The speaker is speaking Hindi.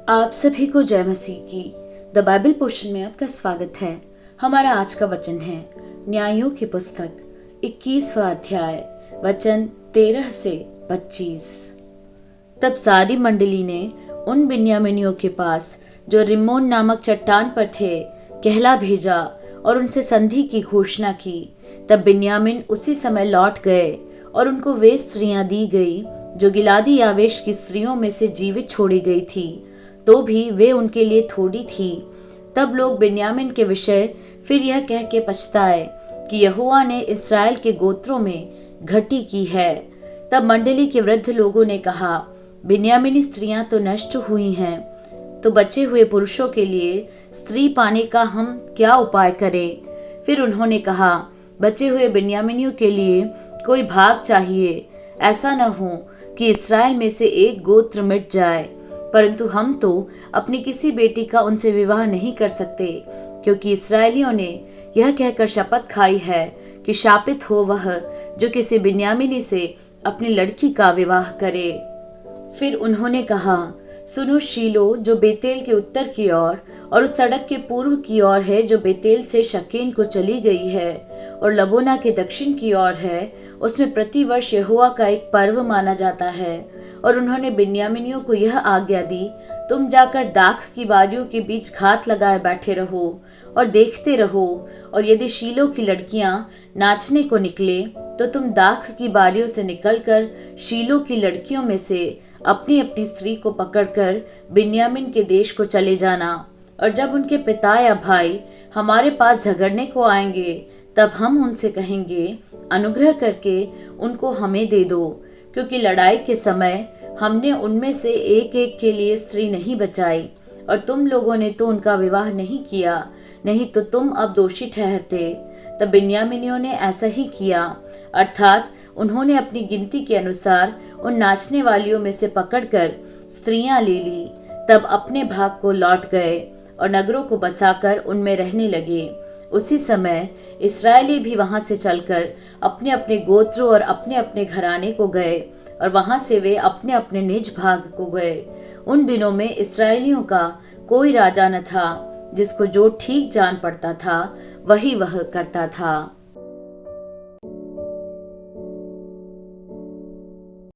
आप सभी को जय मसीह की द बाइबल पोर्शन में आपका स्वागत है। हमारा आज का वचन है न्यायों की पुस्तक 21वां अध्याय वचन 13 से 25। तब सारी मंडली ने उन बिन्यामीनियों के पास जो रिम्मोन नामक चट्टान पर थे कहला भेजा और उनसे संधि की घोषणा की। तब बिन्यामीन उसी समय लौट गए और उनको वे स्त्रियां दी गई जो गिलादी यावेश की स्त्रियों में से जीवित छोड़ी गई थी, तो भी वे उनके लिए थोड़ी थी। तब लोग बिन्यामीन के विषय फिर यह कह के पछताए कि यहोवा ने इस्राएल के गोत्रों में घटी की है। तब मंडली के वृद्ध लोगों ने कहा, बिन्यामीनी स्त्रियां तो नष्ट हुई हैं, तो बचे हुए पुरुषों के लिए स्त्री पाने का हम क्या उपाय करें। फिर उन्होंने कहा, बचे हुए बिन्यामीनियों के लिए कोई भाग चाहिए। ऐसा न हो कि इस्राएल में से एक गोत्र मिट जाए, परंतु हम तो अपनी किसी बेटी का उनसे विवाह नहीं कर सकते, क्योंकि इस्राएलियों ने यह कहकर शपथ खाई है कि शापित हो वह जो किसी बिन्यामीनी से अपनी लड़की का विवाह करे। फिर उन्होंने कहा, सुनो, शीलो जो बेतेल के उत्तर की ओर और उस सड़क के पूर्व की ओर है जो बेतेल से शकेन को चली गई है और लबोना के दक्षिण की ओर है, उसमें प्रतिवर्ष यहोवा का एक पर्व माना जाता है। और उन्होंने बिन्यामीनियों को यह आज्ञा दी, तुम जाकर दाख की बारियों के बीच घात लगाए बैठे रहो और देखते रहो, और यदि शीलो की लड़कियां नाचने को निकले तो तुम दाख की बारियों से निकलकर शीलो की लड़कियों में से अपनी अपनी स्त्री को पकड़कर बिन्यामीन के देश को चले जाना। और जब उनके पिता या भाई हमारे पास झगड़ने को आएंगे, तब हम उनसे कहेंगे, अनुग्रह करके उनको हमें दे दो, क्योंकि लड़ाई के समय हमने उनमें से एक एक के लिए स्त्री नहीं बचाई, और तुम लोगों ने तो उनका विवाह नहीं किया, नहीं तो तुम अब दोषी ठहरते। तब बिन्यामीनियों ने ऐसा ही किया, अर्थात उन्होंने अपनी गिनती के अनुसार उन नाचने वालियों में से पकड़कर स्त्रियां ले ली। तब अपने भाग को लौट गए और नगरों को बसाकर उनमें रहने लगे। उसी समय इस्राएली भी वहां से चलकर अपने अपने गोत्रों और अपने अपने घराने को गए, और वहां से वे अपने अपने निज भाग को गए। उन दिनों में इस्राएलियों का कोई राजा न था, जिसको जो ठीक जान पड़ता था वही वह करता था।